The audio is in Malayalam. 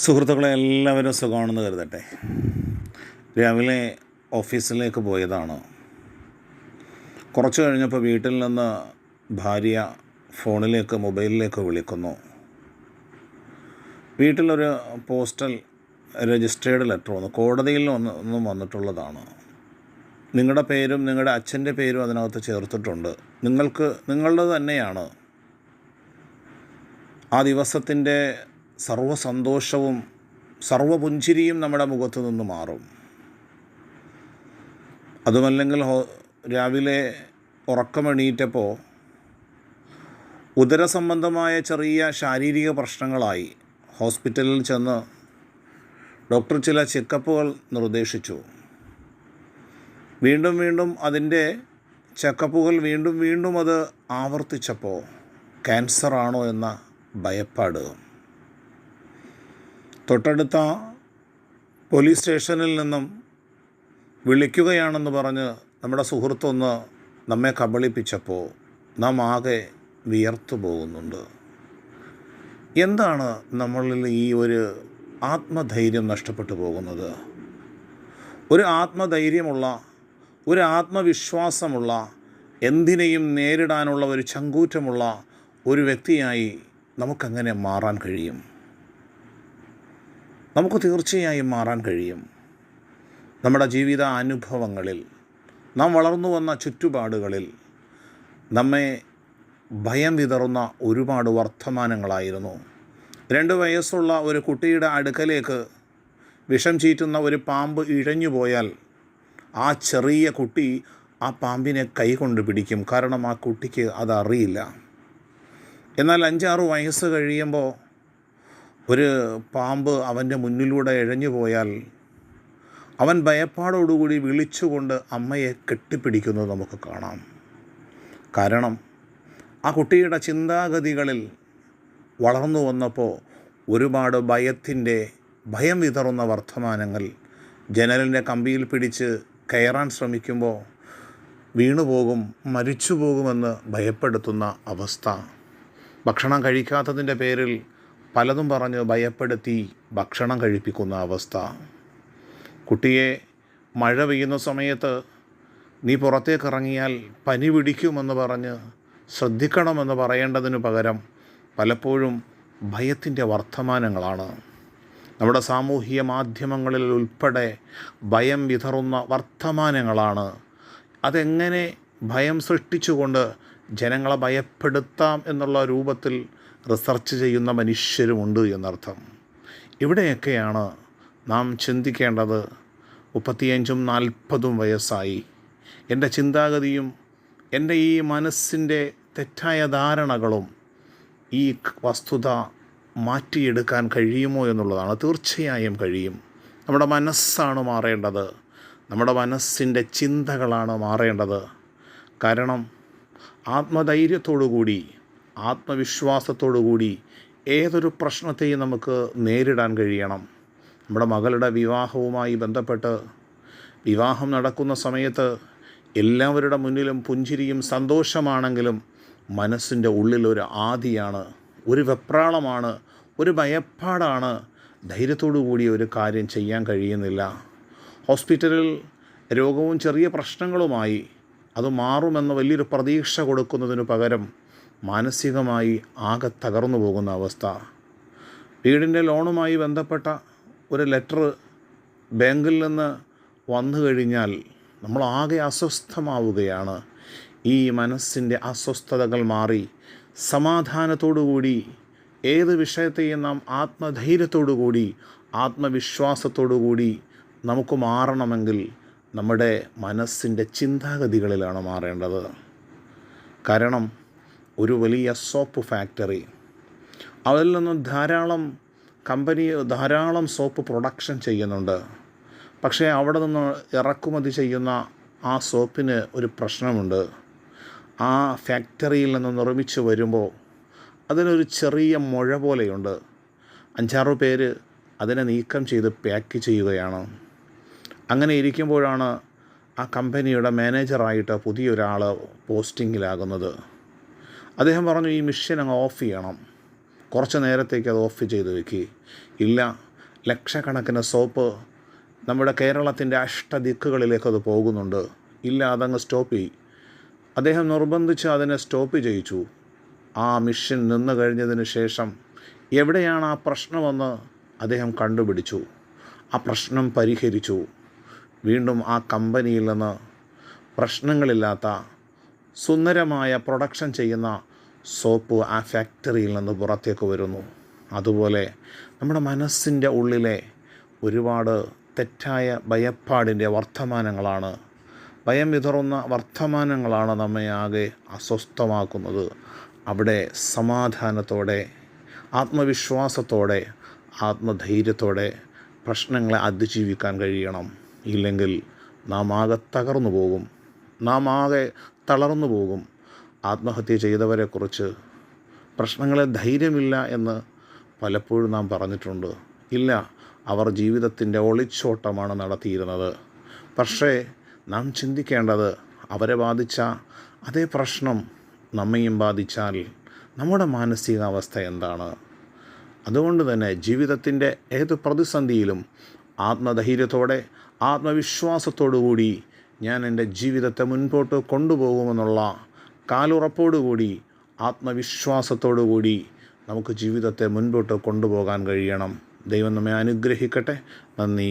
സുഹൃത്തുക്കളെ, എല്ലാവരും സുഖമാണെന്ന് കരുതട്ടെ. രാവിലെ ഓഫീസിലേക്ക് പോയതാണ്. കുറച്ച് കഴിഞ്ഞപ്പോൾ വീട്ടിൽ നിന്ന് ഭാര്യ മൊബൈലിലേക്ക് വിളിക്കുന്നു. വീട്ടിലൊരു പോസ്റ്റൽ രജിസ്ട്രേഡ് ലെറ്റർ വന്നു. കോടതിയിൽ ഒന്നും വന്നിട്ടുള്ളതാണ്. നിങ്ങളുടെ പേരും നിങ്ങളുടെ അച്ഛൻ്റെ പേരും അതിനകത്ത് ചേർത്തിട്ടുണ്ട്. നിങ്ങളുടെ തന്നെയാണ്. ആ ദിവസത്തിൻ്റെ സർവ്വസന്തോഷവും സർവ്വപുഞ്ചിരിയും നമ്മുടെ മുഖത്തു നിന്ന് മാറും. അതുമല്ലെങ്കിൽ രാവിലെ ഉറക്കമെണീറ്റപ്പോൾ ഉദരസംബന്ധമായ ചെറിയ ശാരീരിക പ്രശ്നങ്ങളായി ഹോസ്പിറ്റലിൽ ചെന്ന് ഡോക്ടർ ചില ചെക്കപ്പുകൾ നിർദ്ദേശിച്ചു. വീണ്ടും അതിൻ്റെ ചെക്കപ്പുകൾ വീണ്ടും അത് ആവർത്തിച്ചപ്പോൾ ക്യാൻസറാണോ എന്ന ഭയപ്പാട്. തൊട്ടടുത്ത പോലീസ് സ്റ്റേഷനിൽ നിന്നും വിളിക്കുകയാണെന്ന് പറഞ്ഞ് നമ്മുടെ സുഹൃത്തൊന്ന് നമ്മെ കബളിപ്പിച്ചപ്പോൾ നാം ആകെ വിയർത്തു പോകുന്നുണ്ട്. എന്താണ് നമ്മളിൽ ഈ ഒരു ആത്മധൈര്യം നഷ്ടപ്പെട്ടു പോകുന്നത്? ഒരു ആത്മധൈര്യമുള്ള, ഒരു ആത്മവിശ്വാസമുള്ള, എന്തിനേയും നേരിടാനുള്ള ഒരു ചങ്കൂറ്റമുള്ള ഒരു വ്യക്തിയായി നമുക്കങ്ങനെ മാറാൻ കഴിയും. നമുക്ക് തീർച്ചയായും മാറാൻ കഴിയും. നമ്മുടെ ജീവിത അനുഭവങ്ങളിൽ, നാം വളർന്നു വന്ന ചുറ്റുപാടുകളിൽ നമ്മെ ഭയം വിതറുന്ന ഒരുപാട് വർത്തമാനങ്ങളായിരുന്നു. 2 വയസ്സുള്ള ഒരു കുട്ടിയുടെ അടുക്കലേക്ക് വിഷം ചീറ്റുന്ന ഒരു പാമ്പ് ഇഴഞ്ഞു പോയാൽ ആ ചെറിയ കുട്ടി ആ പാമ്പിനെ കൈകൊണ്ട് പിടിക്കും. കാരണം ആ കുട്ടിക്ക് അതറിയില്ല. എന്നാൽ 5-6 വയസ്സ് കഴിയുമ്പോൾ ഒരു പാമ്പ് അവൻ്റെ മുന്നിലൂടെ ഇഴഞ്ഞു പോയാൽ അവൻ ഭയപ്പാടോടുകൂടി വിളിച്ചുകൊണ്ട് അമ്മയെ കെട്ടിപ്പിടിക്കുന്നത് നമുക്ക് കാണാം. കാരണം ആ കുട്ടിയുടെ ചിന്താഗതികളിൽ വളർന്നു വന്നപ്പോൾ ഒരുപാട് ഭയം വിതറുന്ന വർത്തമാനങ്ങൾ, ജനലിൻ്റെ കമ്പിയിൽ പിടിച്ച് കയറാൻ ശ്രമിക്കുമ്പോൾ വീണുപോകും, മരിച്ചു പോകുമെന്ന് ഭയപ്പെടുത്തുന്ന അവസ്ഥ, ഭക്ഷണം കഴിക്കാത്തതിൻ്റെ പേരിൽ പലതും പറഞ്ഞ് ഭയപ്പെടുത്തി ഭക്ഷണം കഴിപ്പിക്കുന്ന അവസ്ഥ, കുട്ടിയെ മഴ പെയ്യുന്ന സമയത്ത് നീ പുറത്തേക്ക് ഇറങ്ങിയാൽ പനി പിടിക്കുമെന്ന് പറഞ്ഞ് ശ്രദ്ധിക്കണമെന്ന് പറയേണ്ടതിനു പകരം പലപ്പോഴും ഭയത്തിൻ്റെ വർത്തമാനങ്ങളാണ്. നമ്മുടെ സാമൂഹിക മാധ്യമങ്ങളിൽ ഉൾപ്പെടെ ഭയം വിതറുന്ന വർത്തമാനങ്ങളാണ്. അതെങ്ങനെ ഭയം സൃഷ്ടിച്ചുകൊണ്ട് ജനങ്ങളെ ഭയപ്പെടുത്താം എന്നുള്ള രൂപത്തിൽ റിസർച്ച് ചെയ്യുന്ന മനുഷ്യരുമുണ്ട് എന്നർത്ഥം. ഇവിടെയൊക്കെയാണ് നാം ചിന്തിക്കേണ്ടത്. 35-40 വയസ്സായി, എൻ്റെ ചിന്താഗതിയും എൻ്റെ ഈ മനസ്സിൻ്റെ തെറ്റായ ധാരണകളും ഈ വസ്തുത മാറ്റിയെടുക്കാൻ കഴിയുമോ എന്നുള്ളതാണ്. തീർച്ചയായും കഴിയും. നമ്മുടെ മനസ്സാണ് മാറേണ്ടത്. നമ്മുടെ മനസ്സിൻ്റെ ചിന്തകളാണ് മാറേണ്ടത്. കാരണം ആത്മധൈര്യത്തോടുകൂടി, ആത്മവിശ്വാസത്തോടുകൂടി ഏതൊരു പ്രശ്നത്തെയും നമുക്ക് നേരിടാൻ കഴിയണം. നമ്മുടെ മകളുടെ വിവാഹവുമായി ബന്ധപ്പെട്ട് വിവാഹം നടക്കുന്ന സമയത്ത് എല്ലാവരുടെ മുന്നിലും പുഞ്ചിരിയും സന്തോഷമാണെങ്കിലും മനസ്സിൻ്റെ ഉള്ളിലൊരു ആദിയാണ്, ഒരു വെപ്രാളമാണ്, ഒരു ഭയപ്പാടാണ്. ധൈര്യത്തോടു കൂടി ഒരു കാര്യം ചെയ്യാൻ കഴിയുന്നില്ല. ഹോസ്പിറ്റലിൽ രോഗവും ചെറിയ പ്രശ്നങ്ങളുമായി അത് മാറുമെന്ന് വലിയൊരു പ്രതീക്ഷ കൊടുക്കുന്നതിനു പകരം മാനസികമായി ആകെ തകർന്നു പോകുന്ന അവസ്ഥ. വീടിൻ്റെ ലോണുമായി ബന്ധപ്പെട്ട ഒരു ലെറ്റർ ബാങ്കിൽ നിന്ന് വന്നു കഴിഞ്ഞാൽ നമ്മൾ ആകെ അസ്വസ്ഥമാവുകയാണ്. ഈ മനസ്സിൻ്റെ അസ്വസ്ഥതകൾ മാറി സമാധാനത്തോടുകൂടി ഏത് വിഷയത്തെയും നാം ആത്മധൈര്യത്തോടുകൂടി, ആത്മവിശ്വാസത്തോടുകൂടി നമുക്ക് മാറണമെങ്കിൽ നമ്മുടെ മനസ്സിൻ്റെ ചിന്താഗതികളിലാണ് മാറേണ്ടത്. കാരണം ഒരു വലിയ സോപ്പ് ഫാക്ടറി, അതിൽ നിന്നും ധാരാളം സോപ്പ് പ്രൊഡക്ഷൻ ചെയ്യുന്നുണ്ട്. പക്ഷേ അവിടെ നിന്ന് ഇറക്കുമതി ചെയ്യുന്ന ആ സോപ്പിന് ഒരു പ്രശ്നമുണ്ട്. ആ ഫാക്ടറിയിൽ നിന്ന് നിർമ്മിച്ച് വരുമ്പോൾ അതിനൊരു ചെറിയ മുഴ പോലെയുണ്ട്. 5-6 പേര് അതിനെ നീക്കം ചെയ്ത് പാക്ക് ചെയ്യുകയാണ്. അങ്ങനെ ഇരിക്കുമ്പോഴാണ് ആ കമ്പനിയുടെ മാനേജറായിട്ട് പുതിയൊരാൾ പോസ്റ്റിങ്ങിലാകുന്നത്. അദ്ദേഹം പറഞ്ഞു, ഈ മെഷീൻ അങ്ങ് ഓഫ് ചെയ്യണം, കുറച്ച് നേരത്തേക്ക് അത് ഓഫ് ചെയ്ത് വെക്കുക. ഇല്ല, ലക്ഷക്കണക്കിന് സോപ്പ് നമ്മുടെ കേരളത്തിൻ്റെ അഷ്ടദിക്കുകളിലേക്ക് അത് പോകുന്നുണ്ട്. ഇല്ല, അതങ്ങ് സ്റ്റോപ്പ് ചെയ്യും. അദ്ദേഹം നിർബന്ധിച്ച് അതിനെ സ്റ്റോപ്പ് ചെയ്യിച്ചു. ആ മിഷൻ നിന്ന് കഴിഞ്ഞതിന് ശേഷം എവിടെയാണ് ആ പ്രശ്നമെന്ന് അദ്ദേഹം കണ്ടുപിടിച്ചു. ആ പ്രശ്നം പരിഹരിച്ചു. വീണ്ടും ആ കമ്പനിയിൽ നിന്ന് പ്രശ്നങ്ങളില്ലാത്ത സുന്ദരമായ പ്രൊഡക്ഷൻ ചെയ്യുന്ന സോപ്പ് ആ ഫാക്ടറിയിൽ നിന്ന് പുറത്തേക്ക് വരുന്നു. അതുപോലെ നമ്മുടെ മനസ്സിൻ്റെ ഉള്ളിലെ ഒരുപാട് തെറ്റായ ഭയപ്പാടിൻ്റെ വർത്തമാനങ്ങളാണ്, ഭയം വിതറുന്ന വർത്തമാനങ്ങളാണ് നമ്മെ ആകെ അസ്വസ്ഥമാക്കുന്നത്. അവിടെ സമാധാനത്തോടെ, ആത്മവിശ്വാസത്തോടെ, ആത്മധൈര്യത്തോടെ പ്രശ്നങ്ങളെ അതിജീവിക്കാൻ കഴിയണം. ഇല്ലെങ്കിൽ നാം ആകെ തകർന്നു പോകും, നാം ആകെ തളർന്നു പോകും. ആത്മഹത്യ ചെയ്തവരെക്കുറിച്ച് പ്രശ്നങ്ങളിൽ ധൈര്യമില്ല എന്ന് പലപ്പോഴും നാം പറഞ്ഞിട്ടുണ്ട്. ഇല്ല, അവർ ജീവിതത്തിൻ്റെ ഒളിച്ചോട്ടമാണ് നടത്തിയിരുന്നത്. പക്ഷേ നാം ചിന്തിക്കേണ്ടത്, അവരെ ബാധിച്ച അതേ പ്രശ്നം നമ്മയും ബാധിച്ചാൽ നമ്മുടെ മാനസികാവസ്ഥ എന്താണ്? അതുകൊണ്ട് തന്നെ ജീവിതത്തിൻ്റെ ഏത് പ്രതിസന്ധിയിലും ആത്മധൈര്യത്തോടെ, ആത്മവിശ്വാസത്തോടു കൂടി ഞാൻ എൻ്റെ ജീവിതത്തെ മുൻപോട്ട് കൊണ്ടുപോകുമെന്നുള്ള കാലുറപ്പോടുകൂടി, ആത്മവിശ്വാസത്തോടു കൂടി നമുക്ക് ജീവിതത്തെ മുൻപോട്ട് കൊണ്ടുപോകാൻ കഴിയണം. ദൈവം നമ്മെ അനുഗ്രഹിക്കട്ടെ. നന്ദി.